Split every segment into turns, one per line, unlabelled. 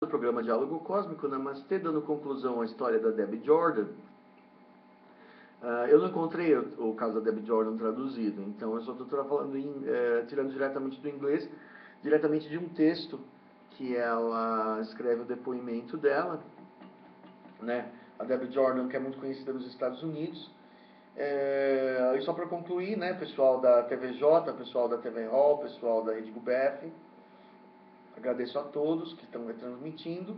do programa Diálogo Cósmico, Namastê, dando conclusão à história da Debbie Jordan. Eu não encontrei o caso da Debbie Jordan traduzido, então eu só estou falando tirando diretamente do inglês, diretamente de um texto que ela escreve o depoimento dela, né? A Debbie Jordan, que é muito conhecida nos Estados Unidos. E só para concluir, né, pessoal da TVJ, pessoal da TV Hall, pessoal da Rede GUBF, agradeço a todos que estão retransmitindo.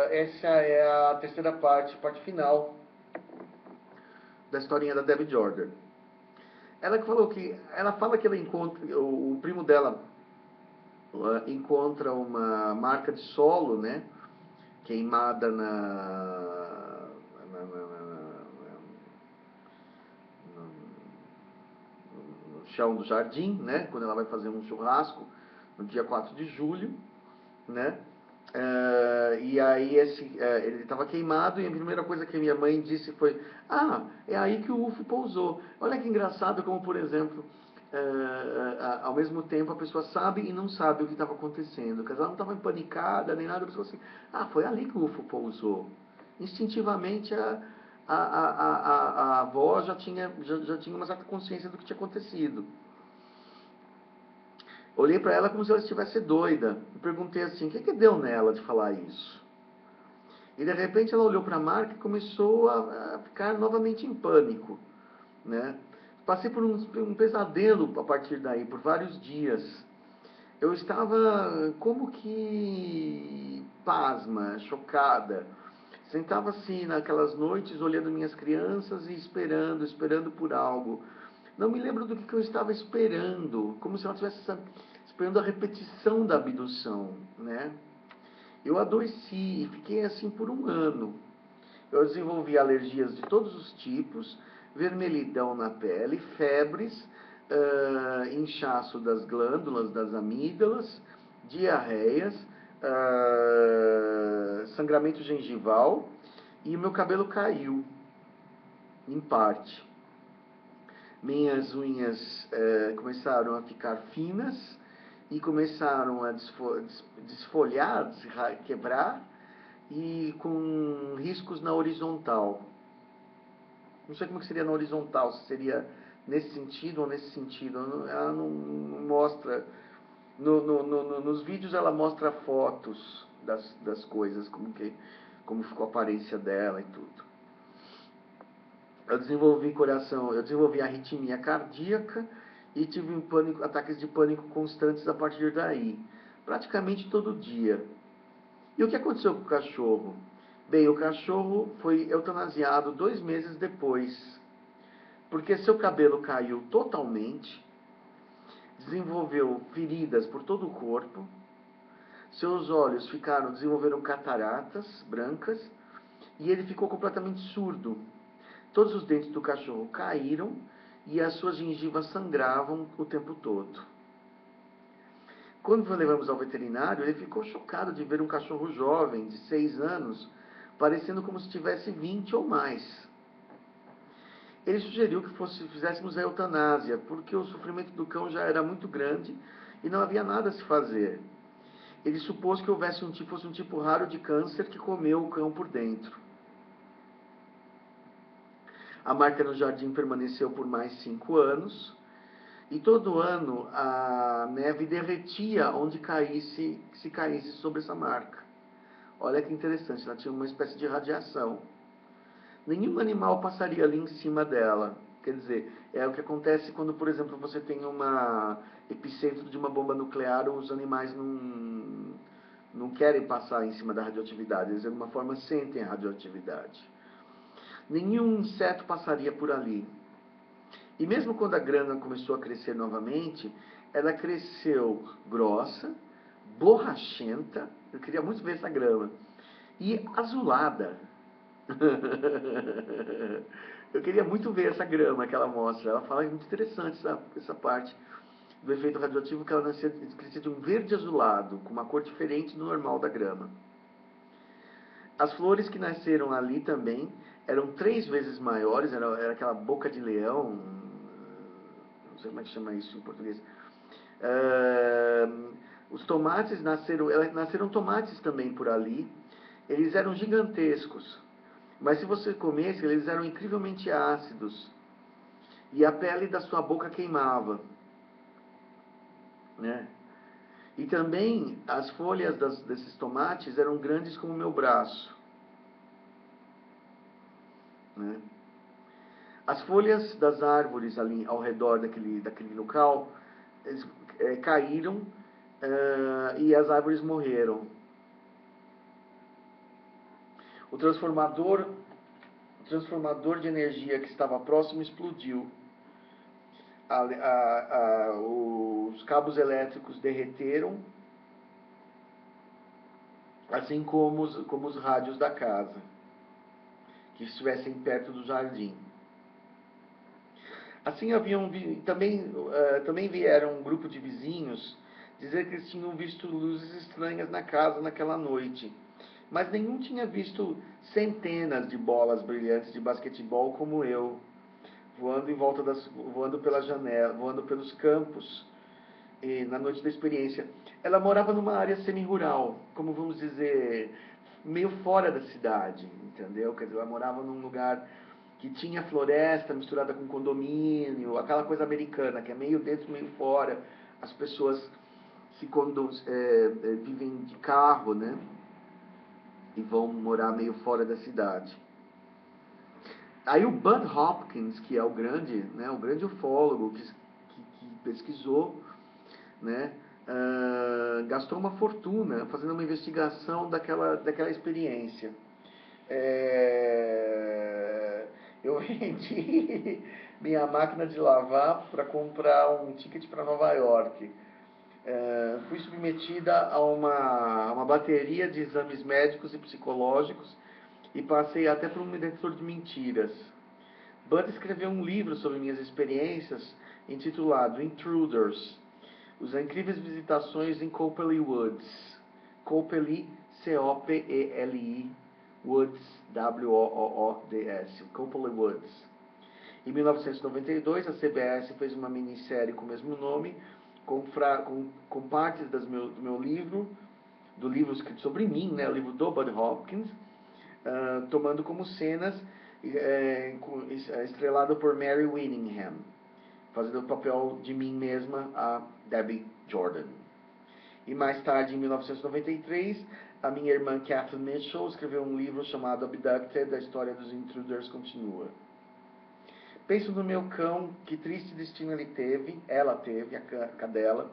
Essa é a terceira parte final da historinha da Debbie Jordan. Ela fala que ela encontra, o primo dela encontra uma marca de solo, né, queimada no chão do jardim, né, quando ela vai fazer um churrasco no dia 4 de julho, né? E aí ele estava queimado e a primeira coisa que minha mãe disse foi: é aí que o UFO pousou. Olha que engraçado como, por exemplo, ao mesmo tempo a pessoa sabe e não sabe o que estava acontecendo. Porque ela não estava empanicada nem nada, a pessoa assim: foi ali que o UFO pousou. Instintivamente a avó já tinha uma certa consciência do que tinha acontecido. Olhei para ela como se ela estivesse doida. E perguntei assim: o que deu nela de falar isso? E de repente ela olhou para a marca e começou a ficar novamente em pânico, né? Passei por um pesadelo a partir daí, por vários dias. Eu estava como que pasma, chocada. Sentava assim naquelas noites olhando minhas crianças e esperando por algo. Não me lembro do que eu estava esperando, como se ela estivesse esperando a repetição da abdução, né? Eu adoeci e fiquei assim por um ano. Eu desenvolvi alergias de todos os tipos, vermelhidão na pele, febres, inchaço das glândulas, das amígdalas, diarreias, sangramento gengival, e o meu cabelo caiu, em parte. Minhas unhas começaram a ficar finas e começaram a desfolhar, quebrar, e com riscos na horizontal. Não sei como que seria na horizontal, se seria nesse sentido ou nesse sentido. Ela não mostra. Nos vídeos ela mostra fotos das coisas, como ficou a aparência dela e tudo. Eu desenvolvi arritmia cardíaca e tive ataques de pânico constantes a partir daí, praticamente todo dia. E o que aconteceu com o cachorro? Bem, o cachorro foi eutanasiado 2 meses depois, porque seu cabelo caiu totalmente, desenvolveu feridas por todo o corpo, seus olhos desenvolveram cataratas brancas e ele ficou completamente surdo. Todos os dentes do cachorro caíram e as suas gengivas sangravam o tempo todo. Quando levamos ao veterinário, ele ficou chocado de ver um cachorro jovem, de 6 anos, parecendo como se tivesse 20 ou mais. Ele sugeriu que fizéssemos a eutanásia, porque o sofrimento do cão já era muito grande e não havia nada a se fazer. Ele supôs que fosse um tipo raro de câncer que comeu o cão por dentro. A marca no jardim permaneceu por mais 5 anos. E todo ano a neve derretia onde se caísse sobre essa marca. Olha que interessante, ela tinha uma espécie de radiação. Nenhum animal passaria ali em cima dela. Quer dizer, é o que acontece quando, por exemplo, você tem uma epicentro de uma bomba nuclear, os animais não querem passar em cima da radioatividade, eles de alguma forma sentem a radioatividade. Nenhum inseto passaria por ali. E mesmo quando a grama começou a crescer novamente, ela cresceu grossa, borrachenta, eu queria muito ver essa grama, e azulada. Eu queria muito ver essa grama que ela mostra. Ela fala que é muito interessante essa parte do efeito radioativo, que ela crescia de um verde azulado, com uma cor diferente do normal da grama. As flores que nasceram ali também eram 3 vezes maiores, era aquela boca de leão, não sei como é que chama isso em português. Os tomates nasceram tomates também por ali. Eles eram gigantescos, mas se você comesse, eles eram incrivelmente ácidos. E a pele da sua boca queimava, né? E também as folhas desses tomates eram grandes como o meu braço, né? As folhas das árvores ali ao redor daquele local caíram, e as árvores morreram. O transformador de energia que estava próximo explodiu. Os cabos elétricos derreteram, assim como os rádios da casa, que estivessem perto do jardim. Assim também vieram um grupo de vizinhos dizer que eles tinham visto luzes estranhas na casa naquela noite, mas nenhum tinha visto centenas de bolas brilhantes de basquetebol como eu, voando pela janela, voando pelos campos, e na noite da experiência. Ela morava numa área semi-rural, como vamos dizer, meio fora da cidade, entendeu? Quer dizer, ela morava num lugar que tinha floresta misturada com condomínio, aquela coisa americana, que é meio dentro, meio fora. As pessoas vivem de carro, né? E vão morar meio fora da cidade. Aí o Bud Hopkins, que é o grande ufólogo que pesquisou, né, gastou uma fortuna fazendo uma investigação daquela experiência. Eu vendi minha máquina de lavar para comprar um ticket para Nova York. Fui submetida a uma bateria de exames médicos e psicológicos e passei até por um detector de mentiras. Bud escreveu um livro sobre minhas experiências intitulado Intruders, As Incríveis Visitações em Copley Woods. Copley, C-O-P-E-L-I, Woods, W-O-O-D-S, Copley Woods. Em 1992, a CBS fez uma minissérie com o mesmo nome, com partes do meu livro, do livro escrito sobre mim, né, o livro do Bud Hopkins, tomando como cenas, estrelado por Mary Winningham, fazendo o papel de mim mesma, a Debbie Jordan. E mais tarde, em 1993, a minha irmã Catherine Mitchell escreveu um livro chamado Abducted, a história dos intruders continua. Penso no meu cão, que triste destino ela teve, a cadela.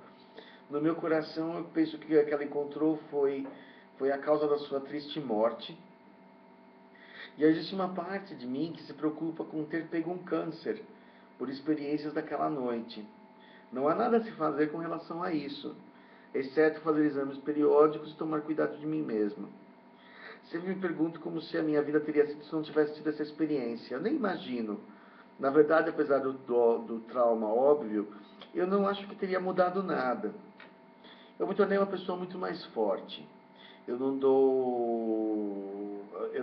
No meu coração, eu penso que o que ela encontrou foi a causa da sua triste morte. E existe uma parte de mim que se preocupa com ter pego um câncer por experiências daquela noite. Não há nada a se fazer com relação a isso, exceto fazer exames periódicos e tomar cuidado de mim mesma. Sempre me pergunto como se a minha vida teria sido se não tivesse tido essa experiência. Eu nem imagino. Na verdade, apesar do trauma óbvio, eu não acho que teria mudado nada. Eu me tornei uma pessoa muito mais forte. Eu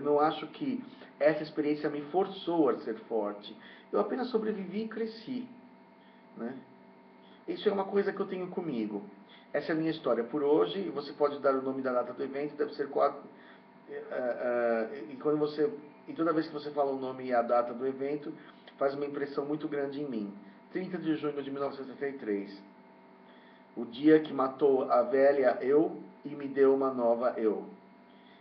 não acho que essa experiência me forçou a ser forte. Eu apenas sobrevivi e cresci, né? Isso é uma coisa que eu tenho comigo. Essa é a minha história por hoje. Você pode dar o nome da data do evento, deve ser 4. E toda vez que você fala o nome e a data do evento, faz uma impressão muito grande em mim. 30 de junho de 1963. O dia que matou a velha eu e me deu uma nova eu.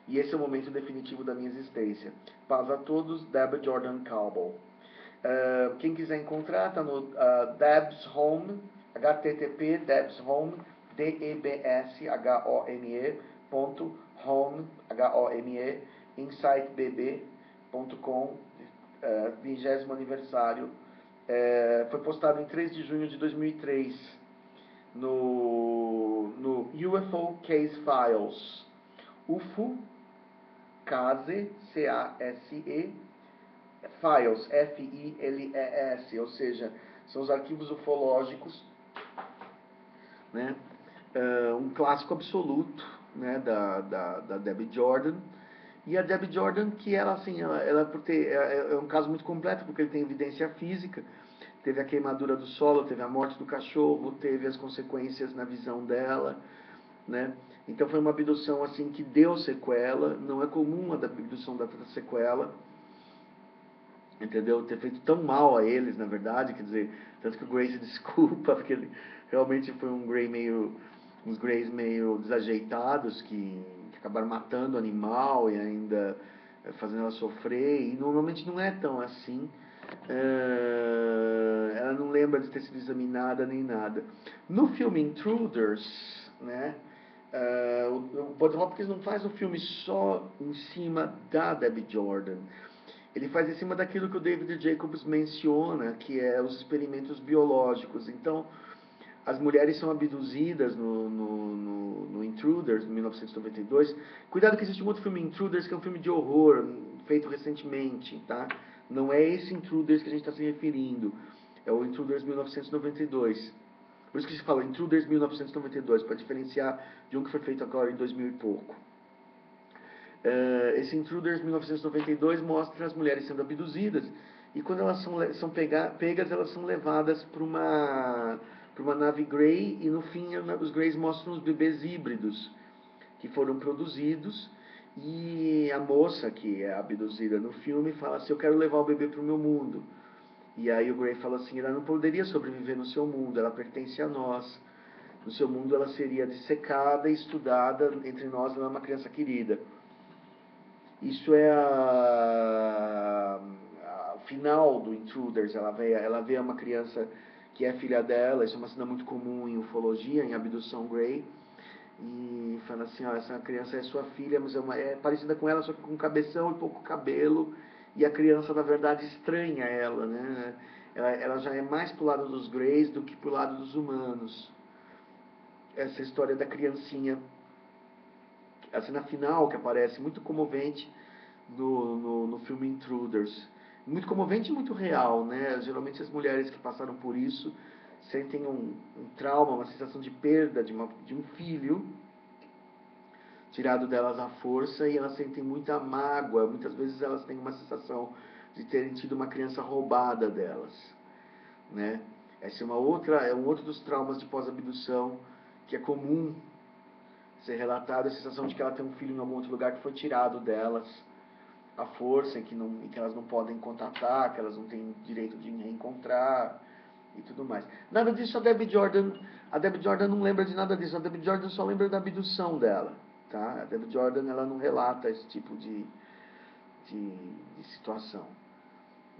E esse é o momento definitivo da minha existência. Paz a todos, Debbie Jordan Caldwell. Quem quiser encontrar, está no Deb's Home, http Deb's Home, debshome.home, H-O-M-E, insightbb.com, 20º aniversário. Foi postado em 3 de junho de 2003 no UFO Case Files. UFO, Case, C-A-S-E, Files, F-I-L-E-S, ou seja, são os arquivos ufológicos, né? Um clássico absoluto, né, da Debbie Jordan. E a Debbie Jordan, que ela é um caso muito completo, porque ele tem evidência física, teve a queimadura do solo, teve a morte do cachorro, teve as consequências na visão dela, né? Então foi uma abdução assim que deu sequela, não é comum a abdução dar sequela, entendeu? Ter feito tão mal a eles, na verdade, quer dizer, tanto que o Grey se desculpa, porque ele realmente foi uns Greys meio desajeitados que acabaram matando o animal e ainda fazendo ela sofrer, e normalmente não é tão assim. Ela não lembra de ter sido examinada nem nada. No filme Intruders, né, o Bud Hopkins não faz um filme só em cima da Debbie Jordan. Ele faz em cima daquilo que o David Jacobs menciona, que é os experimentos biológicos. Então, as mulheres são abduzidas no Intruders, em 1992. Cuidado que existe um outro filme, Intruders, que é um filme de horror, feito recentemente, tá? Não é esse Intruders que a gente está se referindo. É o Intruders 1992. Por isso que se fala Intruders 1992, para diferenciar de um que foi feito agora em 2000 e pouco. Esse Intruders 1992 mostra as mulheres sendo abduzidas e quando elas são pegas, elas são levadas para uma nave Grey e no fim os Greys mostram os bebês híbridos que foram produzidos e a moça que é abduzida no filme fala assim, eu quero levar o bebê para o meu mundo. E aí o Grey fala assim, ela não poderia sobreviver no seu mundo, ela pertence a nós. No seu mundo ela seria dissecada e estudada, entre nós ela é uma criança querida. Isso é o final do Intruders. Ela vê uma criança que é filha dela, isso é uma cena muito comum em ufologia, em abdução Grey, e fala assim, ó, essa criança é sua filha, mas é parecida com ela, só que com cabeção e pouco cabelo, e a criança, na verdade, estranha ela, né? Ela já é mais pro lado dos Greys do que pro lado dos humanos. Essa história da criancinha, a cena final que aparece, muito comovente, no filme Intruders. Muito comovente e muito real, né? Geralmente as mulheres que passaram por isso sentem um trauma, uma sensação de perda de um filho tirado delas à força e elas sentem muita mágoa. Muitas vezes elas têm uma sensação de terem tido uma criança roubada delas, né? Essa é um outro dos traumas de pós-abdução que é comum ser relatado, a sensação de que ela tem um filho em algum outro lugar que foi tirado delas a força em que elas não podem contatar, que elas não têm direito de reencontrar e tudo mais. Nada disso a Debbie Jordan não lembra de nada disso, a Debbie Jordan só lembra da abdução dela, tá? A Debbie Jordan ela não relata esse tipo de situação,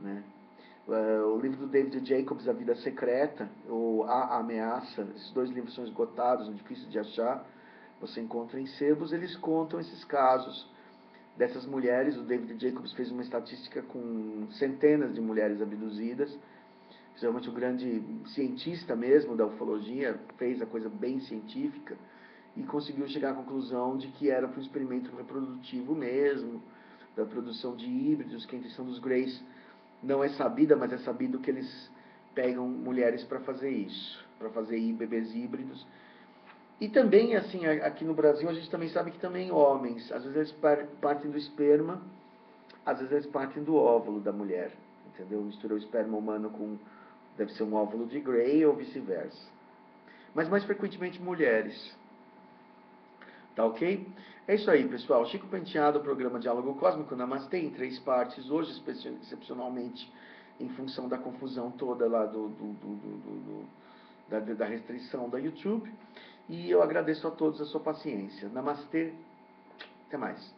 né? O livro do David Jacobs, A Vida Secreta, ou A Ameaça, esses dois livros são esgotados, difíceis de achar, você encontra em sebos, eles contam esses casos dessas mulheres. O David Jacobs fez uma estatística com centenas de mulheres abduzidas. Geralmente o grande cientista mesmo da ufologia fez a coisa bem científica e conseguiu chegar à conclusão de que era para um experimento reprodutivo mesmo, da produção de híbridos, que a intenção dos Greys não é sabida, mas é sabido que eles pegam mulheres para fazer isso, para fazer bebês híbridos. E também, assim, aqui no Brasil, a gente também sabe que também homens, às vezes eles partem do esperma, às vezes eles partem do óvulo da mulher, entendeu? Misturou o esperma humano com, deve ser um óvulo de Grey ou vice-versa. Mas mais frequentemente mulheres. Tá ok? É isso aí, pessoal. Chico Penteado, programa Diálogo Cósmico Namastê, em 3 partes, hoje, excepcionalmente, em função da confusão toda lá da restrição da YouTube. E eu agradeço a todos a sua paciência. Namastê, até mais.